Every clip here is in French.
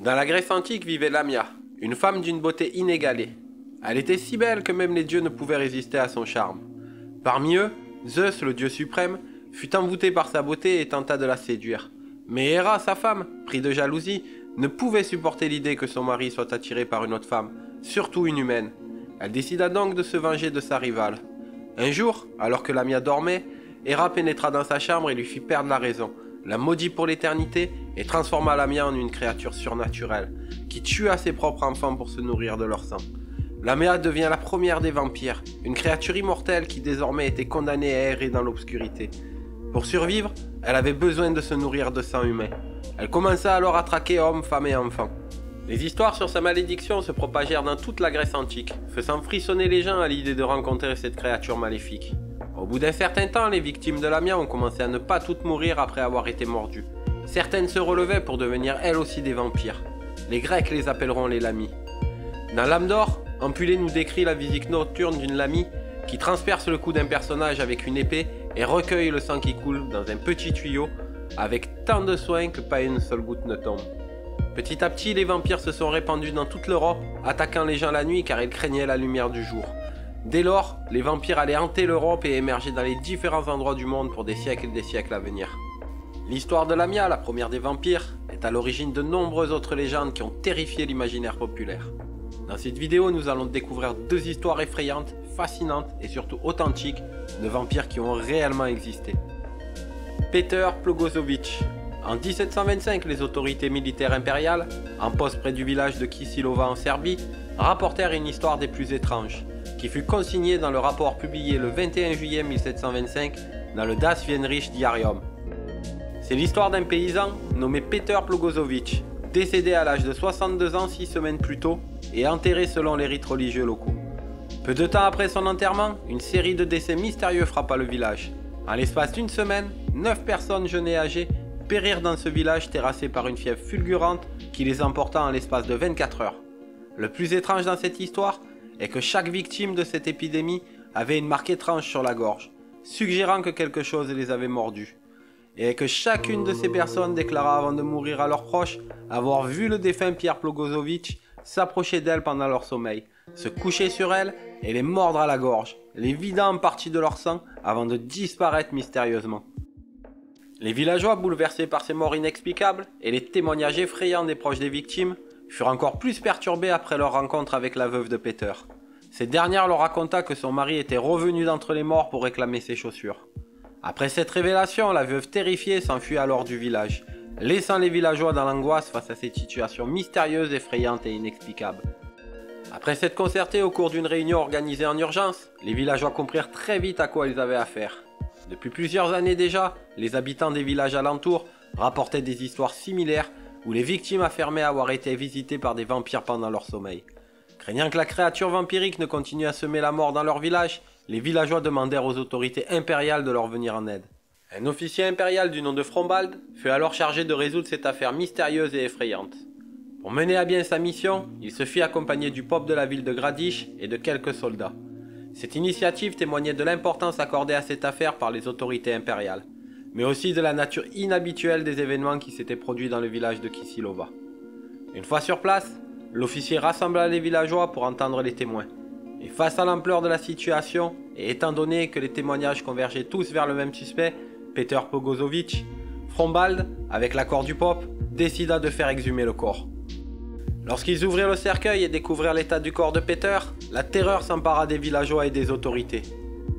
Dans la Grèce antique vivait Lamia, une femme d'une beauté inégalée. Elle était si belle que même les dieux ne pouvaient résister à son charme. Parmi eux, Zeus, le dieu suprême, fut envoûté par sa beauté et tenta de la séduire. Mais Héra, sa femme, pris de jalousie, ne pouvait supporter l'idée que son mari soit attiré par une autre femme, surtout une humaine. Elle décida donc de se venger de sa rivale. Un jour, alors que Lamia dormait, Héra pénétra dans sa chambre et lui fit perdre la raison, la maudit pour l'éternité et transforma Lamia en une créature surnaturelle, qui tua ses propres enfants pour se nourrir de leur sang. Lamia devient la première des vampires, une créature immortelle qui désormais était condamnée à errer dans l'obscurité. Pour survivre, elle avait besoin de se nourrir de sang humain. Elle commença alors à traquer hommes, femmes et enfants. Les histoires sur sa malédiction se propagèrent dans toute la Grèce antique, faisant frissonner les gens à l'idée de rencontrer cette créature maléfique. Au bout d'un certain temps, les victimes de Lamia ont commencé à ne pas toutes mourir après avoir été mordues. Certaines se relevaient pour devenir elles aussi des vampires. Les Grecs les appelleront les lamies. Dans l'âme d'or, Ampulée nous décrit la visite nocturne d'une lamie qui transperce le cou d'un personnage avec une épée et recueille le sang qui coule dans un petit tuyau avec tant de soin que pas une seule goutte ne tombe. Petit à petit, les vampires se sont répandus dans toute l'Europe, attaquant les gens la nuit car ils craignaient la lumière du jour. Dès lors, les vampires allaient hanter l'Europe et émerger dans les différents endroits du monde pour des siècles et des siècles à venir. L'histoire de Lamia, la première des vampires, est à l'origine de nombreuses autres légendes qui ont terrifié l'imaginaire populaire. Dans cette vidéo, nous allons découvrir deux histoires effrayantes, fascinantes et surtout authentiques de vampires qui ont réellement existé. Peter Plogosovitch. En 1725, les autorités militaires impériales, en poste près du village de Kisilova en Serbie, rapportèrent une histoire des plus étranges, qui fut consignée dans le rapport publié le 21 juillet 1725 dans le Das Wienerische Diarium. C'est l'histoire d'un paysan nommé Peter Plogosovitch, décédé à l'âge de 62 ans 6 semaines plus tôt et enterré selon les rites religieux locaux. Peu de temps après son enterrement, une série de décès mystérieux frappa le village. En l'espace d'une semaine, 9 personnes jeunes et âgées périrent dans ce village terrassé par une fièvre fulgurante qui les emporta en l'espace de 24 heures. Le plus étrange dans cette histoire est que chaque victime de cette épidémie avait une marque étrange sur la gorge, suggérant que quelque chose les avait mordus. Et que chacune de ces personnes déclara avant de mourir à leurs proches avoir vu le défunt Pierre Plogosovitch s'approcher d'elles pendant leur sommeil, se coucher sur elles et les mordre à la gorge, les vidant en partie de leur sang avant de disparaître mystérieusement. Les villageois, bouleversés par ces morts inexplicables et les témoignages effrayants des proches des victimes, furent encore plus perturbés après leur rencontre avec la veuve de Peter. Cette dernière leur raconta que son mari était revenu d'entre les morts pour réclamer ses chaussures. Après cette révélation, la veuve terrifiée s'enfuit alors du village, laissant les villageois dans l'angoisse face à cette situation mystérieuse, effrayante et inexplicable. Après s'être concertés au cours d'une réunion organisée en urgence, les villageois comprirent très vite à quoi ils avaient affaire. Depuis plusieurs années déjà, les habitants des villages alentours rapportaient des histoires similaires où les victimes affirmaient avoir été visitées par des vampires pendant leur sommeil. Craignant que la créature vampirique ne continue à semer la mort dans leur village, les villageois demandèrent aux autorités impériales de leur venir en aide. Un officier impérial du nom de Frombald fut alors chargé de résoudre cette affaire mystérieuse et effrayante. Pour mener à bien sa mission, il se fit accompagner du pope de la ville de Gradiche et de quelques soldats. Cette initiative témoignait de l'importance accordée à cette affaire par les autorités impériales, mais aussi de la nature inhabituelle des événements qui s'étaient produits dans le village de Kisilova. Une fois sur place, l'officier rassembla les villageois pour entendre les témoins. Et face à l'ampleur de la situation, et étant donné que les témoignages convergeaient tous vers le même suspect, Peter Plogosovitch, Frombald, avec l'accord du pope, décida de faire exhumer le corps. Lorsqu'ils ouvrirent le cercueil et découvrirent l'état du corps de Peter, la terreur s'empara des villageois et des autorités.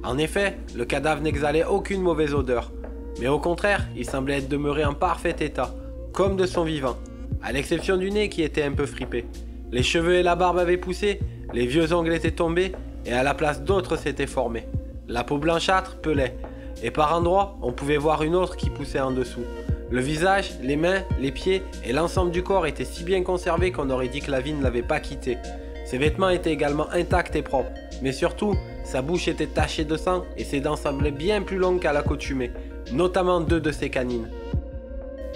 En effet, le cadavre n'exhalait aucune mauvaise odeur, mais au contraire, il semblait être demeuré en parfait état, comme de son vivant, à l'exception du nez qui était un peu fripé. Les cheveux et la barbe avaient poussé, les vieux ongles étaient tombés, et à la place d'autres s'étaient formés. La peau blanchâtre pelait, et par endroits, on pouvait voir une autre qui poussait en dessous. Le visage, les mains, les pieds et l'ensemble du corps étaient si bien conservés qu'on aurait dit que la vie ne l'avait pas quitté. Ses vêtements étaient également intacts et propres, mais surtout, sa bouche était tachée de sang et ses dents semblaient bien plus longues qu'à l'accoutumée, notamment 2 de ses canines.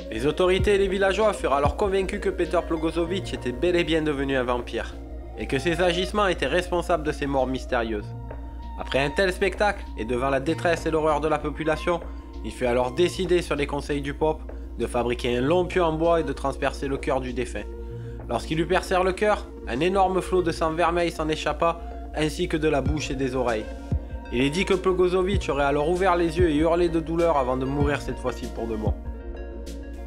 Les autorités et les villageois furent alors convaincus que Peter Plogosovitch était bel et bien devenu un vampire, et que ses agissements étaient responsables de ces morts mystérieuses. Après un tel spectacle, et devant la détresse et l'horreur de la population, il fut alors décidé sur les conseils du pope de fabriquer un long pieu en bois et de transpercer le cœur du défunt. Lorsqu'ils lui percèrent le cœur, un énorme flot de sang vermeil s'en échappa, ainsi que de la bouche et des oreilles. Il est dit que Plogošević aurait alors ouvert les yeux et hurlé de douleur avant de mourir cette fois-ci pour de bon.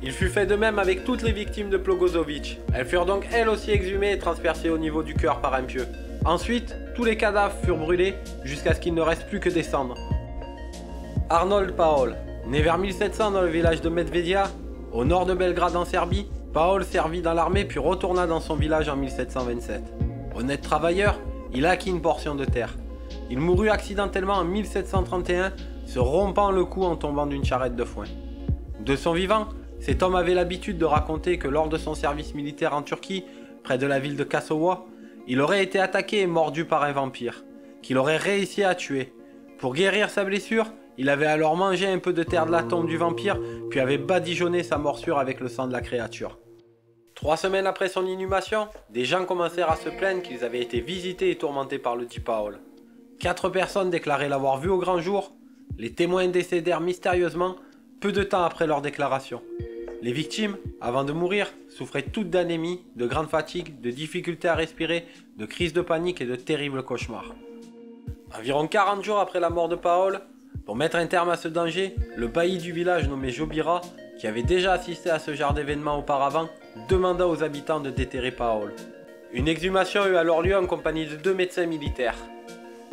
Il fut fait de même avec toutes les victimes de Plogošević. Elles furent donc elles aussi exhumées et transpercées au niveau du cœur par un pieu. Ensuite, tous les cadavres furent brûlés jusqu'à ce qu'il ne reste plus que des cendres. Arnold Paul, né vers 1700 dans le village de Medvedia, au nord de Belgrade en Serbie, Paul servit dans l'armée puis retourna dans son village en 1727. Honnête travailleur, il acquit une portion de terre. Il mourut accidentellement en 1731, se rompant le cou en tombant d'une charrette de foin. De son vivant, cet homme avait l'habitude de raconter que lors de son service militaire en Turquie, près de la ville de Kasova, il aurait été attaqué et mordu par un vampire, qu'il aurait réussi à tuer. Pour guérir sa blessure, il avait alors mangé un peu de terre de la tombe du vampire, puis avait badigeonné sa morsure avec le sang de la créature. 3 semaines après son inhumation, des gens commencèrent à se plaindre qu'ils avaient été visités et tourmentés par le dit Paul. 4 personnes déclaraient l'avoir vu au grand jour. Les témoins décédèrent mystérieusement peu de temps après leur déclaration. Les victimes, avant de mourir, souffraient toutes d'anémie, de grande fatigue, de difficultés à respirer, de crises de panique et de terribles cauchemars. Environ 40 jours après la mort de Paul, pour mettre un terme à ce danger, le bailli du village nommé Jobira, qui avait déjà assisté à ce genre d'événement auparavant, demanda aux habitants de déterrer Paul. Une exhumation eut alors lieu en compagnie de 2 médecins militaires.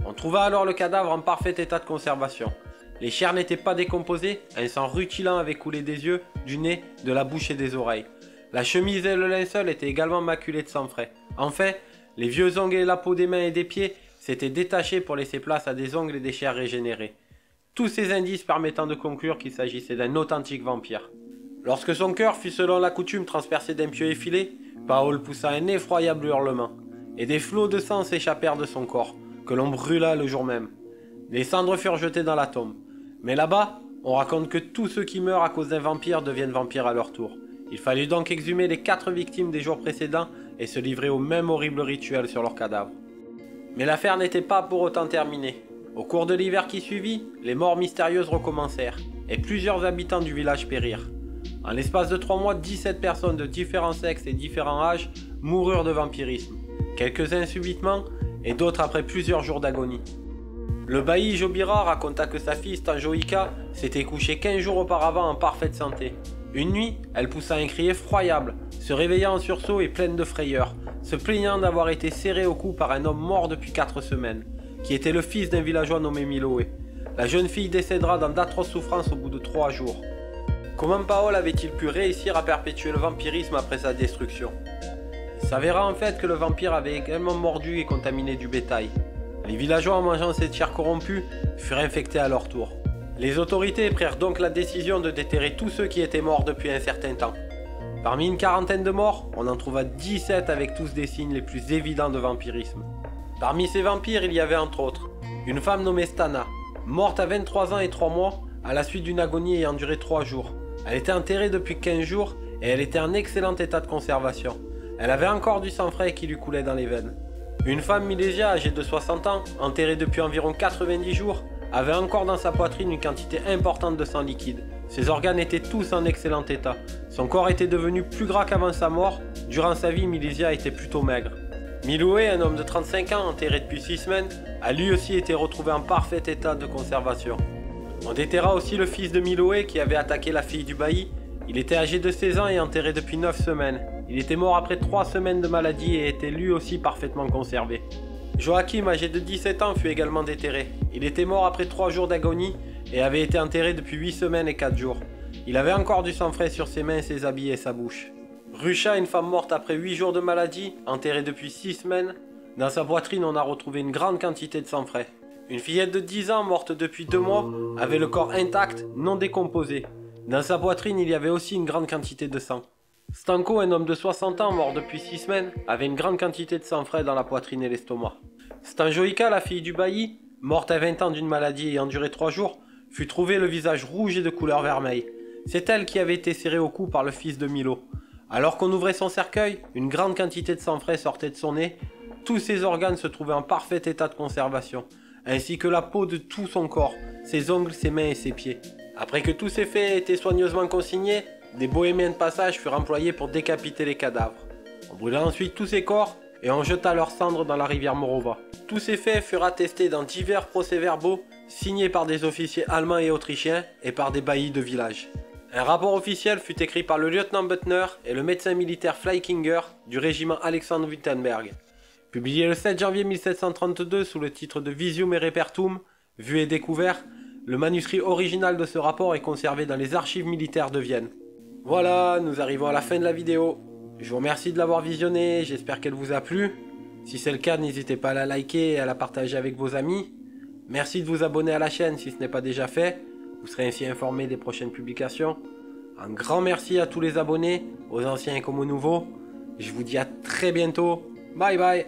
On trouva alors le cadavre en parfait état de conservation. Les chairs n'étaient pas décomposées, un sang rutilant avait coulé des yeux, du nez, de la bouche et des oreilles. La chemise et le linceul étaient également maculés de sang frais. En fait, les vieux ongles et la peau des mains et des pieds s'étaient détachés pour laisser place à des ongles et des chairs régénérées. Tous ces indices permettant de conclure qu'il s'agissait d'un authentique vampire. Lorsque son cœur fut selon la coutume transpercé d'un pieu effilé, Paul poussa un effroyable hurlement, et des flots de sang s'échappèrent de son corps, que l'on brûla le jour même. Les cendres furent jetées dans la tombe. Mais là-bas, on raconte que tous ceux qui meurent à cause d'un vampire deviennent vampires à leur tour. Il fallut donc exhumer les 4 victimes des jours précédents et se livrer au même horrible rituel sur leurs cadavres. Mais l'affaire n'était pas pour autant terminée. Au cours de l'hiver qui suivit, les morts mystérieuses recommencèrent, et plusieurs habitants du village périrent. En l'espace de 3 mois, 17 personnes de différents sexes et différents âges moururent de vampirisme, quelques-uns subitement et d'autres après plusieurs jours d'agonie. Le bailli Jobira raconta que sa fille Stanjoïka s'était couchée 15 jours auparavant en parfaite santé. Une nuit, elle poussa un cri effroyable, se réveilla en sursaut et pleine de frayeur, se plaignant d'avoir été serrée au cou par un homme mort depuis 4 semaines, qui était le fils d'un villageois nommé Miloé. La jeune fille décédera dans d'atroces souffrances au bout de 3 jours. Comment Paul avait-il pu réussir à perpétuer le vampirisme après sa destruction? Il s'avéra en fait que le vampire avait également mordu et contaminé du bétail. Les villageois en mangeant cette chair corrompue furent infectés à leur tour. Les autorités prirent donc la décision de déterrer tous ceux qui étaient morts depuis un certain temps. Parmi une quarantaine de morts, on en trouva 17 avec tous des signes les plus évidents de vampirisme. Parmi ces vampires, il y avait entre autres une femme nommée Stana, morte à 23 ans et 3 mois à la suite d'une agonie ayant duré 3 jours. Elle était enterrée depuis 15 jours et elle était en excellent état de conservation. Elle avait encore du sang frais qui lui coulait dans les veines. Une femme milésia âgée de 60 ans, enterrée depuis environ 90 jours, avait encore dans sa poitrine une quantité importante de sang liquide. Ses organes étaient tous en excellent état. Son corps était devenu plus gras qu'avant sa mort. Durant sa vie, Milésia était plutôt maigre. Miloué, un homme de 35 ans enterré depuis 6 semaines, a lui aussi été retrouvé en parfait état de conservation. On déterra aussi le fils de Miloué qui avait attaqué la fille du bailli. Il était âgé de 16 ans et enterré depuis 9 semaines. Il était mort après 3 semaines de maladie et était lui aussi parfaitement conservé. Joachim, âgé de 17 ans, fut également déterré. Il était mort après 3 jours d'agonie et avait été enterré depuis 8 semaines et 4 jours. Il avait encore du sang frais sur ses mains, ses habits et sa bouche. Rusha, une femme morte après 8 jours de maladie, enterrée depuis 6 semaines. Dans sa poitrine, on a retrouvé une grande quantité de sang frais. Une fillette de 10 ans, morte depuis 2 mois, avait le corps intact, non décomposé. Dans sa poitrine, il y avait aussi une grande quantité de sang. Stanko, un homme de 60 ans, mort depuis 6 semaines, avait une grande quantité de sang frais dans la poitrine et l'estomac. Stanjoïka, la fille du bailli, morte à 20 ans d'une maladie ayant duré 3 jours, fut trouvée le visage rouge et de couleur vermeille. C'est elle qui avait été serrée au cou par le fils de Milo. Alors qu'on ouvrait son cercueil, une grande quantité de sang frais sortait de son nez. Tous ses organes se trouvaient en parfait état de conservation, ainsi que la peau de tout son corps, ses ongles, ses mains et ses pieds. Après que tous ces faits aient été soigneusement consignés, des bohémiens de passage furent employés pour décapiter les cadavres. On brûla ensuite tous ces corps et on jeta leurs cendres dans la rivière Morova. Tous ces faits furent attestés dans divers procès-verbaux signés par des officiers allemands et autrichiens et par des baillis de village. Un rapport officiel fut écrit par le lieutenant Buttner et le médecin militaire Fleikinger du régiment Alexandre Wittenberg. Publié le 7 janvier 1732 sous le titre de Visium et Repertum, vu et découvert, le manuscrit original de ce rapport est conservé dans les archives militaires de Vienne. Voilà, nous arrivons à la fin de la vidéo. Je vous remercie de l'avoir visionné, j'espère qu'elle vous a plu. Si c'est le cas, n'hésitez pas à la liker et à la partager avec vos amis. Merci de vous abonner à la chaîne si ce n'est pas déjà fait. Vous serez ainsi informé des prochaines publications. Un grand merci à tous les abonnés, aux anciens comme aux nouveaux. Je vous dis à très bientôt. Bye bye.